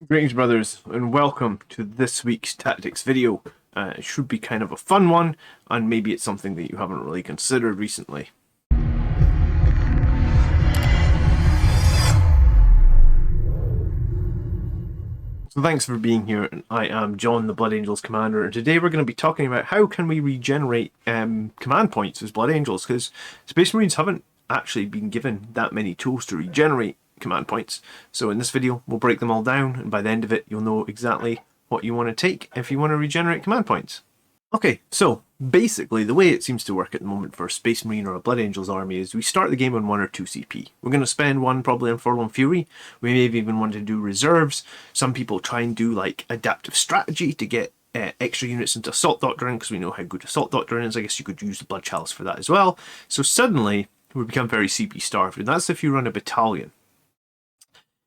Greetings, brothers, and welcome to this week's tactics video. It should be kind of a fun one, and maybe it's something that you haven't really considered recently. So thanks for being here, and I am John, the Blood Angels Commander, and today we're going to be talking about how can we regenerate command points as Blood Angels, because Space Marines haven't actually been given that many tools to regenerate command points. So in this video, we'll break them all down, and by the end of it, you'll know exactly what you want to take if you want to regenerate command points. Okay, so basically the way it seems to work at the moment for a Space Marine or a Blood Angels army is we start the game on 1 or 2 CP. We're going to spend one probably on Forlorn Fury. We may even want to do reserves. Some people try and do like adaptive strategy to get extra units into Assault Doctrine because we know how good Assault Doctrine is. I guess you could use the Blood Chalice for that as well. So suddenly we become very CP starved, and that's if you run a battalion.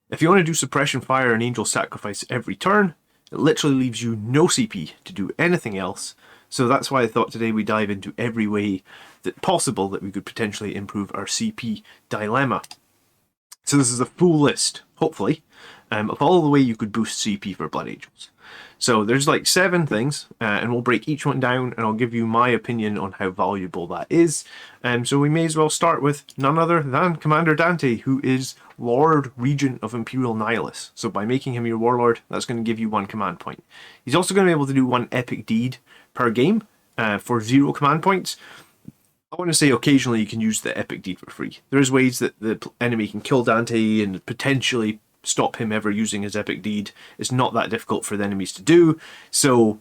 If you want to do Suppression Fire and Angel Sacrifice every turn, it literally leaves you no CP to do anything else. So that's why I thought today we dive into every way that possible that we could potentially improve our CP dilemma. So this is a full list, hopefully, of all the way you could boost CP for Blood Angels. So there's like 7 things, and we'll break each one down, and I'll give you my opinion on how valuable that is. So we may as well start with none other than Commander Dante, who is Lord Regent of Imperial Nihilus. So by making him your Warlord, that's going to give you 1 command point. He's also going to be able to do 1 epic deed per game for 0 command points. I want to say occasionally you can use the epic deed for free. There's ways that the enemy can kill Dante and potentially stop him ever using his epic deed. It's not that difficult for the enemies to do. So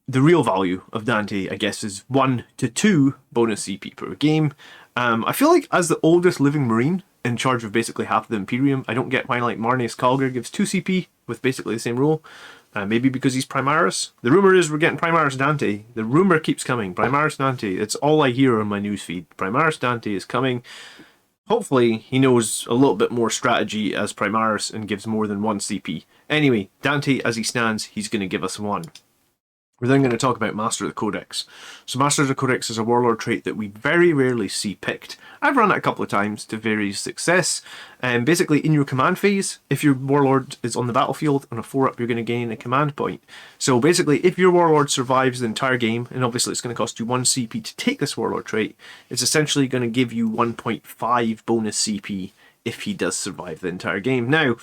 the real value of Dante, I guess, is 1 to 2 bonus CP per game. I feel like as the oldest living Marine in charge of basically half of the Imperium, I don't get why like Marneus Calgar gives 2 CP with basically the same rule. Maybe because he's Primaris. The rumor is we're getting Primaris Dante. The rumor keeps coming. Primaris Dante. It's all I hear on my newsfeed. Primaris Dante is coming. Hopefully he knows a little bit more strategy as Primaris and gives more than 1 CP. Anyway, Dante as he stands, he's going to give us 1. We're then going to talk about Master of the Codex. So Master of the Codex is a Warlord trait that we very rarely see picked. I've run it a couple of times to various success. Basically, in your command phase, if your Warlord is on the battlefield on a 4-up, you're going to gain a command point. So basically, if your Warlord survives the entire game, and obviously it's going to cost you 1 CP to take this Warlord trait, it's essentially going to give you 1.5 bonus CP if he does survive the entire game. Now,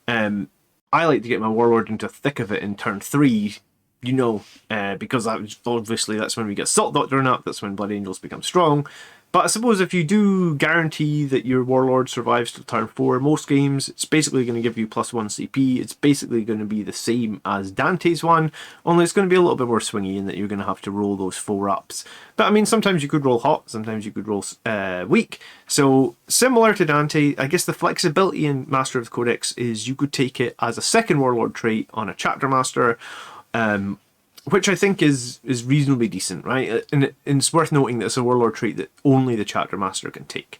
I like to get my Warlord into the thick of it in turn 3, you know, because obviously that's when we get Assault Doctrine up, that's when Blood Angels become strong. But I suppose if you do guarantee that your Warlord survives till turn 4, most games, it's basically going to give you plus 1 CP. It's basically going to be the same as Dante's one, only it's going to be a little bit more swingy in that you're going to have to roll those 4-ups. But I mean, sometimes you could roll hot, sometimes you could roll weak. So similar to Dante, I guess the flexibility in Master of the Codex is you could take it as a second Warlord trait on a Chapter Master, which I think is reasonably decent, right? And it's worth noting that it's a Warlord trait that only the Chapter Master can take.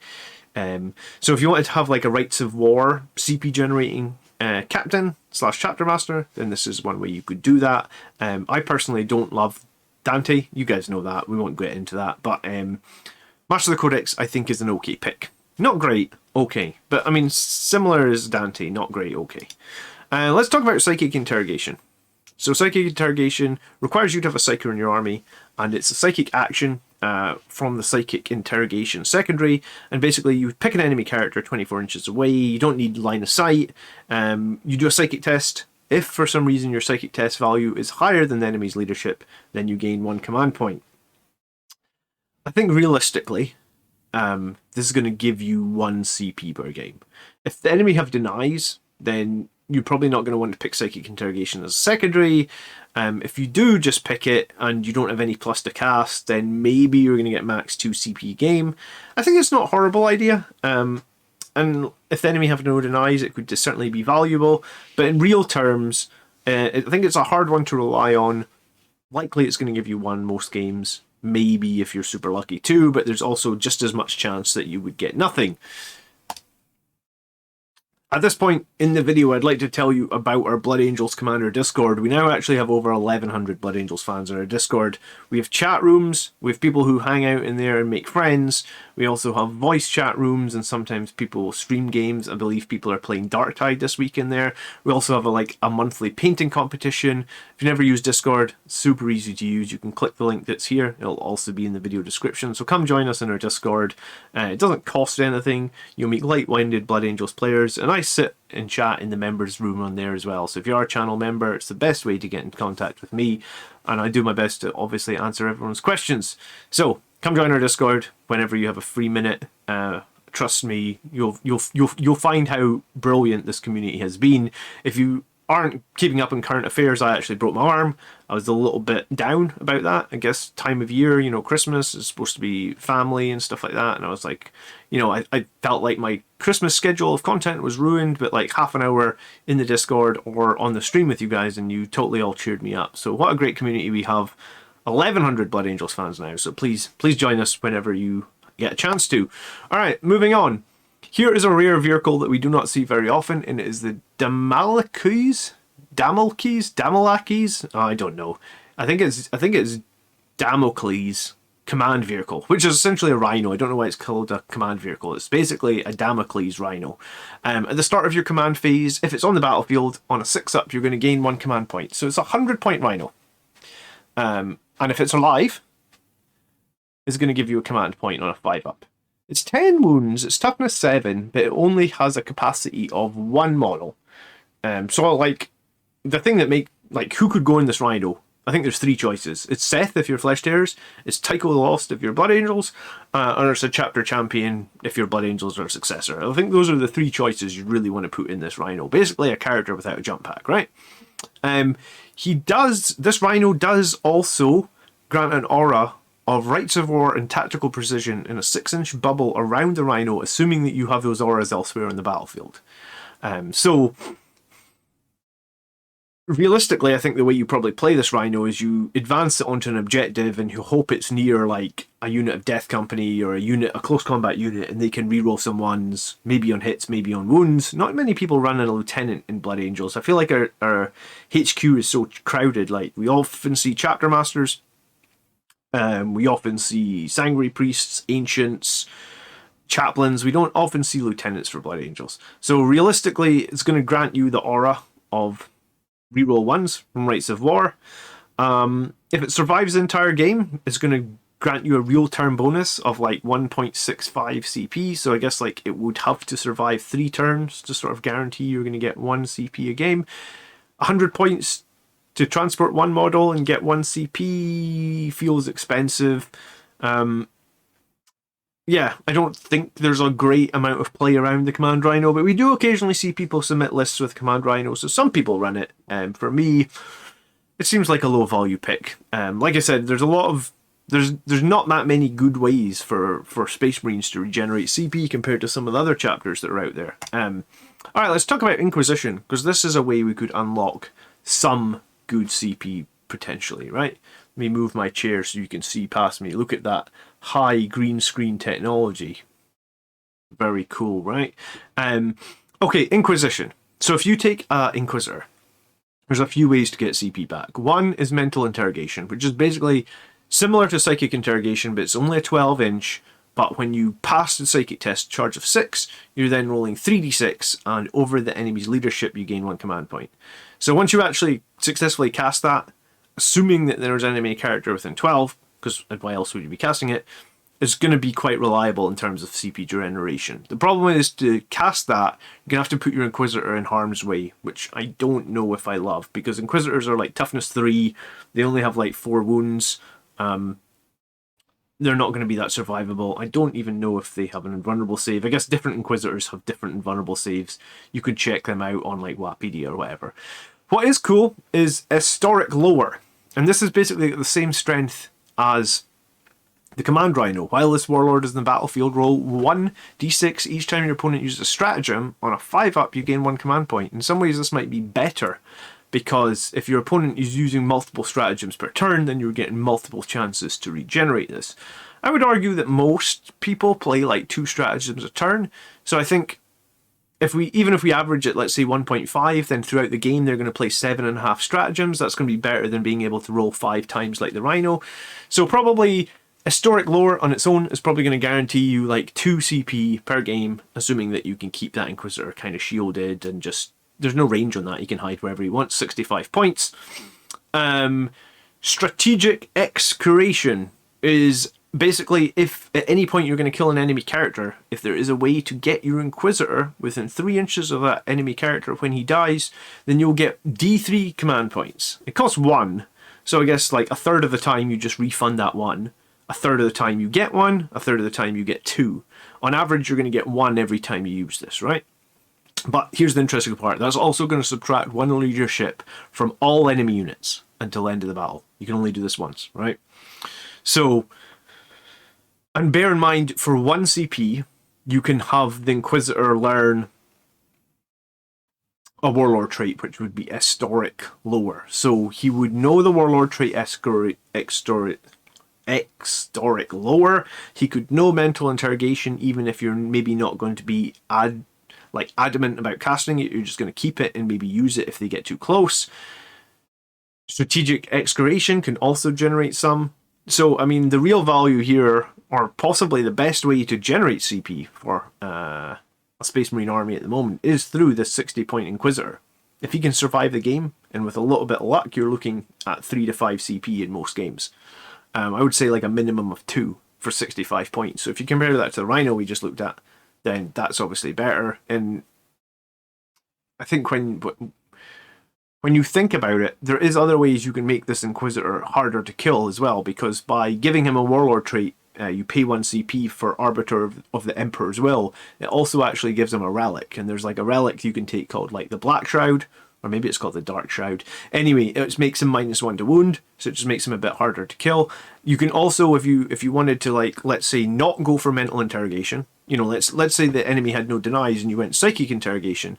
So if you wanted to have like a Rights of War CP generating Captain / Chapter Master, then this is one way you could do that. I personally don't love Dante. You guys know that. We won't get into that. But Master of the Codex, I think, is an okay pick. Not great, okay. But I mean, similar as Dante, not great, okay. Let's talk about Psychic Interrogation. So Psychic Interrogation requires you to have a Psyker in your army, and it's a psychic action from the Psychic Interrogation secondary, and basically you pick an enemy character 24 inches away, you don't need line of sight, you do a psychic test. If for some reason your psychic test value is higher than the enemy's leadership, then you gain 1 command point. I think realistically, this is going to give you 1 CP per game. If the enemy have denies, then you're probably not going to want to pick Psychic Interrogation as a secondary. If you do just pick it and you don't have any plus to cast, then maybe you're going to get max 2 CP game. I think it's not a horrible idea. And if the enemy have no denies, it could certainly be valuable. But in real terms, I think it's a hard one to rely on. Likely it's going to give you 1 most games. Maybe if you're super lucky 2, but there's also just as much chance that you would get nothing. At this point in the video, I'd like to tell you about our Blood Angels Commander Discord. We now actually have over 1,100 Blood Angels fans in our Discord. We have chat rooms, we have people who hang out in there and make friends. We also have voice chat rooms, and sometimes people will stream games. I believe people are playing Darktide this week in there. We also have a monthly painting competition. If you never use Discord, it's super easy to use. You can click the link that's here. It'll also be in the video description. So come join us in our Discord. It doesn't cost anything. You'll meet like-minded Blood Angels players, and I sit and chat in the members room on there as well. So if you are a channel member, it's the best way to get in contact with me, and I do my best to obviously answer everyone's questions. So come join our Discord whenever you have a free minute. Trust me, you'll find how brilliant this community has been. If you aren't keeping up on current affairs, I actually broke my arm. I was a little bit down about that. I guess time of year, you know, Christmas is supposed to be family and stuff like that. And I was like, you know, I felt like my Christmas schedule of content was ruined, but like half an hour in the Discord or on the stream with you guys, and you totally all cheered me up. So what a great community we have. 1,100 Blood Angels fans now. So please join us whenever you get a chance to. All right, moving on. Here is a rare vehicle that we do not see very often, and it is the Damocles? I don't know. I think it's Damocles command vehicle, which is essentially a rhino. I don't know why it's called a command vehicle. It's basically a Damocles rhino. At the start of your command phase, if it's on the battlefield, on a 6-up, you're going to gain 1 command point. So it's a 100-point rhino. And if it's alive, it's going to give you a command point on a 5-up. It's 10 wounds, it's toughness 7, but it only has a capacity of 1 model. So, like, the thing that who could go in this rhino? I think there's 3 choices. It's Seth if you're Flesh Tearers, it's Tycho the Lost if you're Blood Angels, or it's a Chapter Champion if you're Blood Angels or a Successor. I think those are the 3 choices you really want to put in this rhino. Basically a character without a jump pack, right? This rhino does also grant an aura of Rites of War and Tactical Precision in a 6-inch bubble around the rhino, assuming that you have those auras elsewhere on the battlefield. So, realistically, I think the way you probably play this rhino is you advance it onto an objective and you hope it's near like a unit of Death Company or a close combat unit, and they can reroll some ones, maybe on hits, maybe on wounds. Not many people run a lieutenant in Blood Angels. I feel like our HQ is so crowded. Like, we often see chapter masters. We often see Sanguinary Priests, Ancients, Chaplains. We don't often see Lieutenants for Blood Angels. So realistically, it's going to grant you the aura of reroll 1s from Rites of War. If it survives the entire game, it's going to grant you a real turn bonus of like 1.65 CP. So I guess like it would have to survive 3 turns to sort of guarantee you're going to get 1 CP a game. 100 points to transport 1 model and get 1 CP feels expensive. Yeah, I don't think there's a great amount of play around the Command Rhino, but we do occasionally see people submit lists with Command Rhino, so some people run it. For me, it seems like a low value pick. Like I said, there's not that many good ways for Space Marines to regenerate CP compared to some of the other chapters that are out there. Alright, let's talk about Inquisition, because this is a way we could unlock some good CP potentially, right? Let me move my chair so you can see past me. Look at that high green screen technology. Very cool, right? Okay, Inquisition. So if you take Inquisitor, there's a few ways to get CP back. One is Mental Interrogation, which is basically similar to Psychic Interrogation, but it's only a 12-inch. But when you pass the Psychic test, charge of 6, you're then rolling 3d6, and over the enemy's leadership, you gain 1 command point. So once you actually successfully cast that, assuming that there's an enemy character within 12, because why else would you be casting it, it's going to be quite reliable in terms of CP generation. The problem is, to cast that, you're going to have to put your Inquisitor in harm's way, which I don't know if I love, because Inquisitors are like toughness 3, they only have like 4 wounds, they're not going to be that survivable. I don't even know if they have an invulnerable save. I guess different Inquisitors have different invulnerable saves. You could check them out on like Wapedia or whatever. What is cool is Historic Lore, and this is basically the same strength as the Command Rhino. While this Warlord is in the battlefield, roll 1d6 each time your opponent uses a stratagem. On a 5-up, you gain 1 command point. In some ways, this might be better, because if your opponent is using multiple stratagems per turn, then you're getting multiple chances to regenerate this. I would argue that most people play like 2 stratagems a turn, so I think even if we average it, let's say 1.5, then throughout the game they're going to play 7.5 stratagems. That's going to be better than being able to roll 5 times like the Rhino. So probably historic lore on its own is probably going to guarantee you like 2 CP per game, assuming that you can keep that Inquisitor kind of shielded and just, there's no range on that. He can hide wherever he wants. 65 points. Strategic Excoriation is basically if at any point you're going to kill an enemy character, if there is a way to get your Inquisitor within 3 inches of that enemy character when he dies, then you'll get D3 command points. It costs 1, so I guess like a third of the time you just refund that 1. A third of the time you get 1, a third of the time you get 2. On average, you're going to get 1 every time you use this, right? But here's the interesting part. That's also going to subtract 1 leadership from all enemy units until the end of the battle. You can only do this once, right? So, and bear in mind, for 1 CP, you can have the Inquisitor learn a Warlord trait, which would be Historic Lore. So he would know the Warlord trait Historic Lore. He could know Mental Interrogation, even if you're maybe not going to be adamant about casting it. You're just going to keep it and maybe use it if they get too close. Strategic Excoriation can also generate some. So, I mean, the real value here, or possibly the best way to generate CP for a Space Marine army at the moment, is through this 60-point Inquisitor. If he can survive the game, and with a little bit of luck, you're looking at 3 to 5 CP in most games. I would say like a minimum of 2 for 65 points. So if you compare that to the Rhino we just looked at, then that's obviously better. And I think when you think about it, there is other ways you can make this Inquisitor harder to kill as well, because by giving him a Warlord trait, you pay 1 CP for Arbiter of the Emperor's Will. It also actually gives him a relic, and there's like a relic you can take called like the Black Shroud, or maybe it's called the Dark Shroud. Anyway, it makes him -1 to wound, so it just makes him a bit harder to kill. You can also, if you wanted to, like, let's say, not go for Mental Interrogation, you know, let's say the enemy had no denies and you went Psychic Interrogation,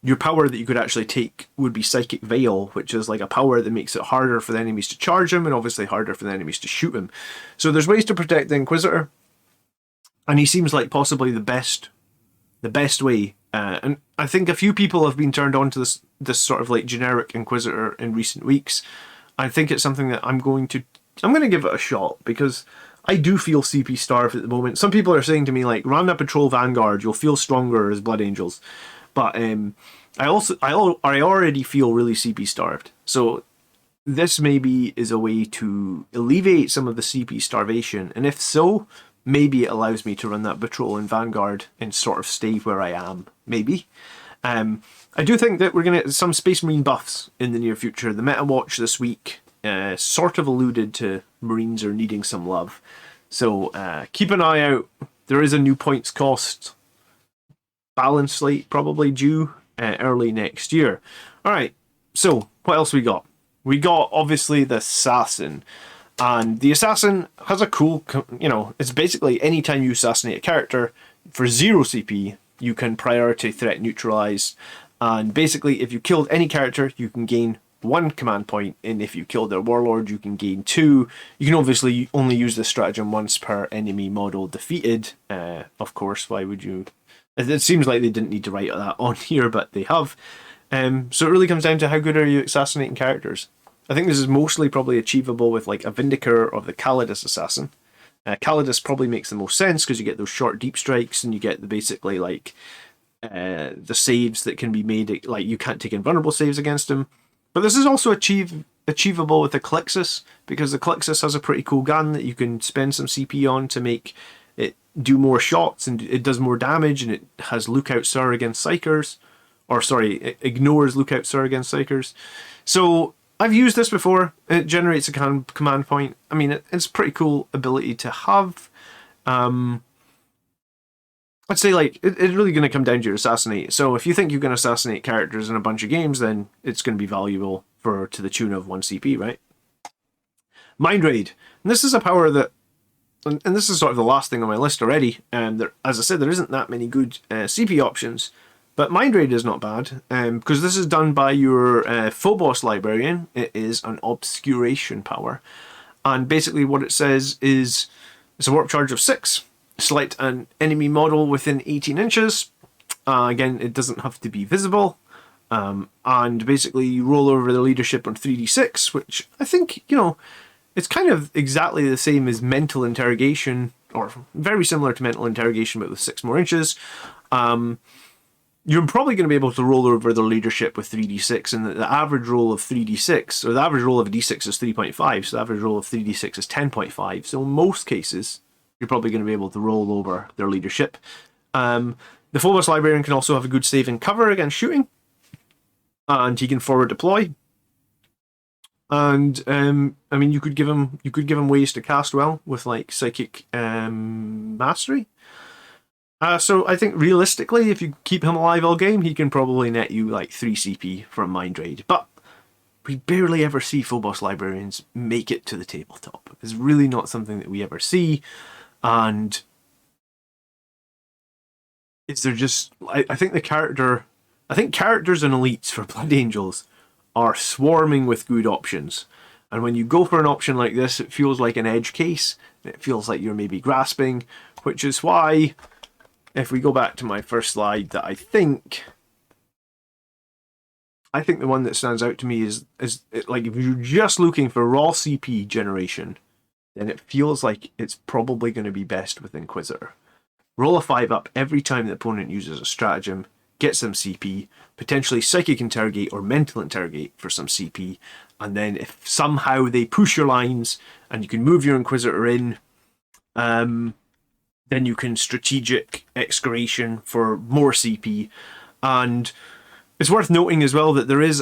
your power that you could actually take would be Psychic Veil, which is like a power that makes it harder for the enemies to charge him and obviously harder for the enemies to shoot him. So there's ways to protect the Inquisitor, and he seems like possibly the best way. And I think a few people have been turned on to this sort of like generic Inquisitor in recent weeks. I think it's something that I'm going to give it a shot, because I do feel CP starved at the moment. Some people are saying to me like, run a Patrol Vanguard, you'll feel stronger as Blood Angels. But I already feel really CP starved. So this maybe is a way to alleviate some of the CP starvation, and if so, maybe it allows me to run that Patrol and Vanguard and sort of stay where I am. Maybe. I do think that we're going to get some Space Marine buffs in the near future. The Meta Watch this week sort of alluded to Marines are needing some love. So keep an eye out. There is a new points cost balance slate probably due early next year. Alright, so what else we got? We got obviously the Assassin. And the Assassin has a cool, you know, it's basically anytime you assassinate a character for 0 CP, you can priority threat neutralize. And basically, if you killed any character, you can gain 1 command point, and if you killed their Warlord, you can gain 2. You can obviously only use this stratagem once per enemy model defeated. Of course, why would you? It seems like they didn't need to write that on here, but they have. So it really comes down to how good are you assassinating characters. I think this is mostly probably achievable with like a Vindicator of the Calidus Assassin. Calidus probably makes the most sense because you get those short deep strikes, and you get the basically like the saves that can be made, like you can't take invulnerable saves against him. But this is also achievable with the Calixus, because the Calixus has a pretty cool gun that you can spend some CP on to make it do more shots, and it does more damage, and it has Lookout Sir against Psychers. Or sorry, it ignores Lookout Sir against Psychers. So I've used this before. It generates a command point. I mean, it's a pretty cool ability to have. I'd say like it's really going to come down to your assassinate. So if you think you can assassinate characters in a bunch of games, then it's going to be valuable to the tune of 1 CP, right? Mind Raid. And this is a power that, and this is sort of the last thing on my list already. And as I said, there isn't that many good CP options. But Mind Raid is not bad, because this is done by your Phobos Librarian. It is an obscuration power. And basically what it says is, it's a warp charge of 6. Select an enemy model within 18 inches. Again, it doesn't have to be visible. And basically you roll over the leadership on 3d6, which I think, you know, it's kind of exactly the same as mental interrogation, or very similar to mental interrogation, but with 6 more inches. You're probably going to be able to roll over the leadership with 3d6, and the average roll of 3d6, or the average roll of a d6 is 3.5, so the average roll of 3d6 is 10.5. So in most cases, you're probably going to be able to roll over their leadership. The Phobos Librarian can also have a good save and cover against shooting, and he can forward deploy. And I mean, you could give him ways to cast well with like psychic mastery. So I think realistically, if you keep him alive all game, he can probably net you like 3 CP from Mind Raid. But we barely ever see Phobos Librarians make it to the tabletop. It's really not something that we ever see. And is there just... I think characters and elites for Blood Angels are swarming with good options. And when you go for an option like this, it feels like an edge case. It feels like you're maybe grasping, which is why... If we go back to my first slide, that I think the one that stands out to me is like, if you're just looking for raw CP generation, then it feels like it's probably going to be best with Inquisitor. Roll a 5-up every time the opponent uses a stratagem, get some CP, potentially Psychic Interrogate or Mental Interrogate for some CP, and then if somehow they push your lines and you can move your Inquisitor in, then you can Strategic Excavation for more CP. And it's worth noting as well that there's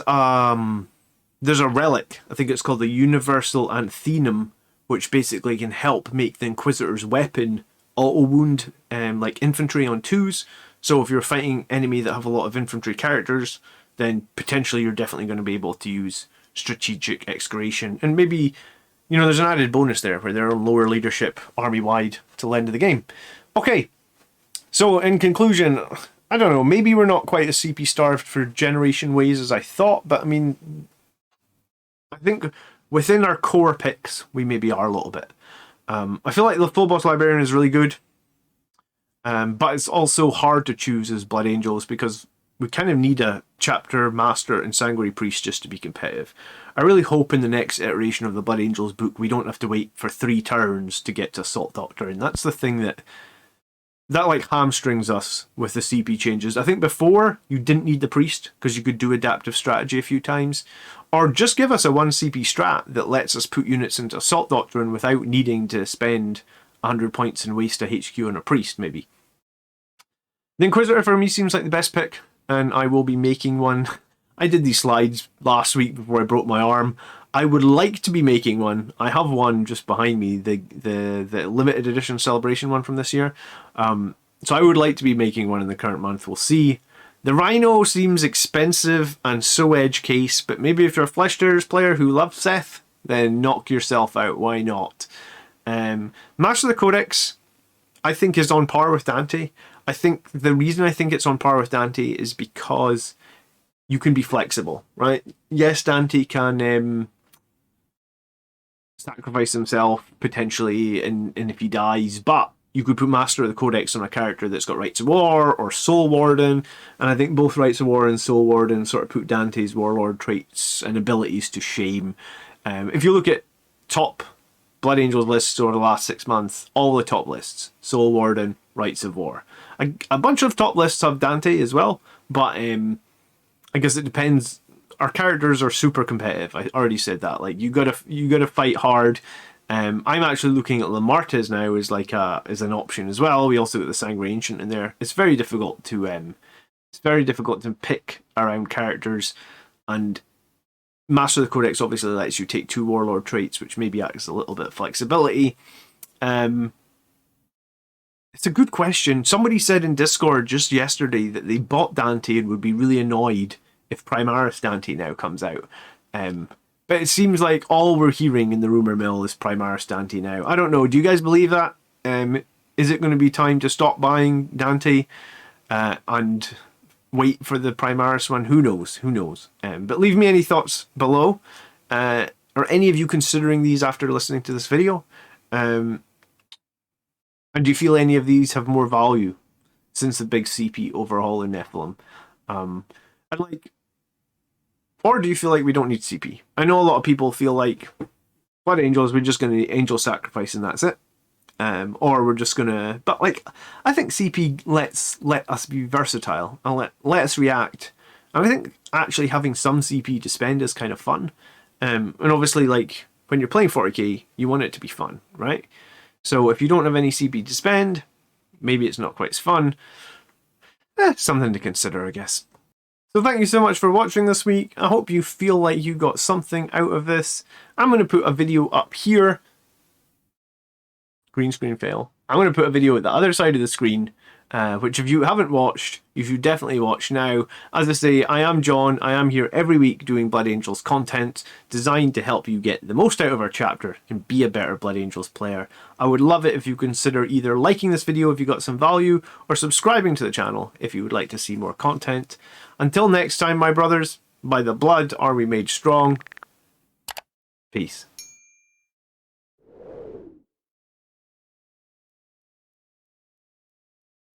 a relic, I think it's called the Universal Anthenum, which basically can help make the Inquisitor's weapon auto-wound like infantry on 2s. So if you're fighting enemy that have a lot of infantry characters, then potentially you're definitely going to be able to use Strategic Excavation. And maybe... You know, there's an added bonus there where they're on lower leadership army-wide till the end of the game. Okay, so in conclusion, I don't know, maybe we're not quite as CP-starved for generation ways as I thought, but I mean, I think within our core picks, we maybe are a little bit. I feel like the Phobos Librarian is really good, but it's also hard to choose as Blood Angels because we kind of need a Chapter Master and Sanguinary Priest just to be competitive. I really hope in the next iteration of the Blood Angels book we don't have to wait for 3 turns to get to Assault Doctor, and that's the thing that like hamstrings us with the CP changes. I think before you didn't need the Priest because you could do Adaptive Strategy a few times, or just give us a 1 CP strat that lets us put units into Assault Doctrine without needing to spend 100 points and waste a HQ on a Priest, maybe. The Inquisitor for me seems like the best pick, and I will be making one. I did these slides last week before I broke my arm. I would like to be making one. I have one just behind me, the limited edition celebration one from this year. So I would like to be making one in the current month. We'll see. The Rhino seems expensive and so edge case, but maybe if you're a Flesh Tearers player who loves Seth, then knock yourself out. Why not? Master of the Codex, I think, is on par with Dante. I think the reason I think it's on par with Dante is because you can be flexible, right? Yes, Dante can sacrifice himself potentially, and if he dies, but you could put Master of the Codex on a character that's got Rights of War or Soul Warden, and I think both Rights of War and Soul Warden sort of put Dante's Warlord traits and abilities to shame. If you look at top Blood Angels lists over the last 6 months, all the top lists, Soul Warden, Rights of War. A bunch of top lists have Dante as well, but I guess it depends. Our characters are super competitive. I already said that. Like you gotta fight hard. I'm actually looking at Lamartez now as like as an option as well. We also got the Sanguinary Ancient in there. It's very difficult to pick around characters, and Master of the Codex obviously lets you take 2 Warlord traits, which maybe acts a little bit of flexibility. It's a good question. Somebody said in Discord just yesterday that they bought Dante and would be really annoyed if Primaris Dante now comes out. But it seems like all we're hearing in the rumour mill is Primaris Dante now. I don't know. Do you guys believe that? Is it going to be time to stop buying Dante and wait for the Primaris one? Who knows? Who knows? But leave me any thoughts below. Are any of you considering these after listening to this video? And do you feel any of these have more value since the big CP overhaul in Nephilim. And like, or do you feel like we don't need CP? I know a lot of people feel like Blood Angels, we're just going to angel sacrifice and that's it. Or we're just gonna, but like, I think CP let us be versatile and let us react. And I think actually having some CP to spend is kind of fun. And obviously, like, when you're playing 40k, you want it to be fun, right? So if you don't have any CP to spend, maybe it's not quite as fun. Something to consider, I guess. So thank you so much for watching this week. I hope you feel like you got something out of this. I'm going to put a video up here. Green screen fail. I'm going to put a video at the other side of the screen, which if you haven't watched, you should definitely watch now. As I say, I am John. I am here every week doing Blood Angels content designed to help you get the most out of our chapter and be a better Blood Angels player. I would love it if you consider either liking this video if you got some value or subscribing to the channel if you would like to see more content. Until next time, my brothers, by the blood are we made strong. Peace.